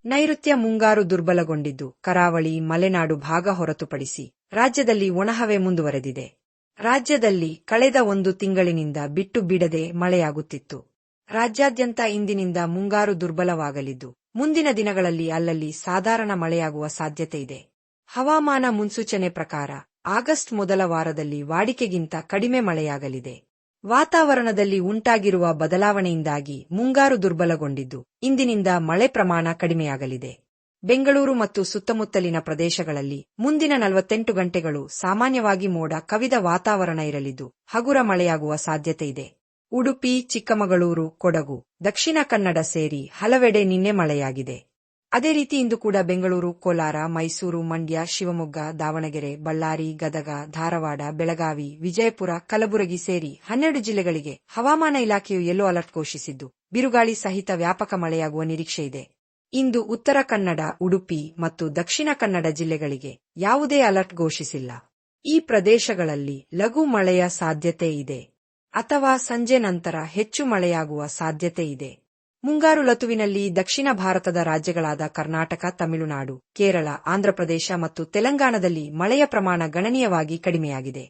ನೈಋತ್ಯ ಮುಂಗಾರು ದುರ್ಬಲಗೊಂಡಿದ್ದು ಕರಾವಳಿ ಮಲೆನಾಡು ಭಾಗ ಹೊರತುಪಡಿಸಿ ರಾಜ್ಯದಲ್ಲಿ ಒಣಹವೆ ಮುಂದುವರೆದಿದೆ. ರಾಜ್ಯದಲ್ಲಿ ಕಳೆದ 1 ತಿಂಗಳಿನಿಂದ ಬಿಟ್ಟು ಬಿಡದೆ ಮಳೆಯಾಗುತ್ತಿತ್ತು. ರಾಜ್ಯಾದ್ಯಂತ ಇಂದಿನಿಂದ ಮುಂಗಾರು ದುರ್ಬಲವಾಗಲಿದ್ದು ಮುಂದಿನ ದಿನಗಳಲ್ಲಿ ಅಲ್ಲಲ್ಲಿ ಸಾಧಾರಣ ಮಳೆಯಾಗುವ ಸಾಧ್ಯತೆಯಿದೆ. ಹವಾಮಾನ ಮುನ್ಸೂಚನೆ ಪ್ರಕಾರ ಆಗಸ್ಟ್ ಮೊದಲ ವಾರದಲ್ಲಿ ವಾಡಿಕೆಗಿಂತ ಕಡಿಮೆ ಮಳೆಯಾಗಲಿದೆ. ವಾತಾವರಣದಲ್ಲಿ ಉಂಟಾಗಿರುವ ಬದಲಾವಣೆಯಿಂದಾಗಿ ಮುಂಗಾರು ದುರ್ಬಲಗೊಂಡಿದ್ದು ಇಂದಿನಿಂದ ಮಳೆ ಪ್ರಮಾಣ ಕಡಿಮೆಯಾಗಲಿದೆ. ಬೆಂಗಳೂರು ಮತ್ತು ಸುತ್ತಮುತ್ತಲಿನ ಪ್ರದೇಶಗಳಲ್ಲಿ ಮುಂದಿನ 48 ಗಂಟೆಗಳು ಸಾಮಾನ್ಯವಾಗಿ ಮೋಡ ಕವಿದ ವಾತಾವರಣ ಇರಲಿದ್ದು ಹಗುರ ಮಳೆಯಾಗುವ ಸಾಧ್ಯತೆಯಿದೆ. ಉಡುಪಿ, ಚಿಕ್ಕಮಗಳೂರು, ಕೊಡಗು, ದಕ್ಷಿಣ ಕನ್ನಡ ಸೇರಿ ಹಲವೆಡೆ ನಿನ್ನೆ ಮಳೆಯಾಗಿದೆ. ಅದೇ ರೀತಿ ಇಂದು ಕೂಡ ಬೆಂಗಳೂರು, ಕೋಲಾರ, ಮೈಸೂರು, ಮಂಡ್ಯ, ಶಿವಮೊಗ್ಗ, ದಾವಣಗೆರೆ, ಬಳ್ಳಾರಿ, ಗದಗ, ಧಾರವಾಡ, ಬೆಳಗಾವಿ, ವಿಜಯಪುರ, ಕಲಬುರಗಿ ಸೇರಿ 12 ಜಿಲ್ಲೆಗಳಿಗೆ ಹವಾಮಾನ ಇಲಾಖೆಯು ಯೆಲ್ಲೋ ಅಲರ್ಟ್ ಘೋಷಿಸಿದ್ದು ಬಿರುಗಾಳಿ ಸಹಿತ ವ್ಯಾಪಕ ಮಳೆಯಾಗುವ ನಿರೀಕ್ಷೆಯಿದೆ. ಇಂದು ಉತ್ತರ ಕನ್ನಡ, ಉಡುಪಿ ಮತ್ತು ದಕ್ಷಿಣ ಕನ್ನಡ ಜಿಲ್ಲೆಗಳಿಗೆ ಯಾವುದೇ ಅಲರ್ಟ್ ಘೋಷಿಸಿಲ್ಲ. ಈ ಪ್ರದೇಶಗಳಲ್ಲಿ ಲಘು ಮಳೆಯ ಸಾಧ್ಯತೆ ಇದೆ ಅಥವಾ ಸಂಜೆ ನಂತರ ಹೆಚ್ಚು ಮಳೆಯಾಗುವ ಸಾಧ್ಯತೆ ಇದೆ. ಮುಂಗಾರು ಋತುವಿನಲ್ಲಿ ದಕ್ಷಿಣ ಭಾರತದ ರಾಜ್ಯಗಳಾದ ಕರ್ನಾಟಕ, ತಮಿಳುನಾಡು, ಕೇರಳ, ಆಂಧ್ರಪ್ರದೇಶ ಮತ್ತು ತೆಲಂಗಾಣದಲ್ಲಿ ಮಳೆಯ ಪ್ರಮಾಣ ಗಣನೀಯವಾಗಿ ಕಡಿಮೆಯಾಗಿದೆ.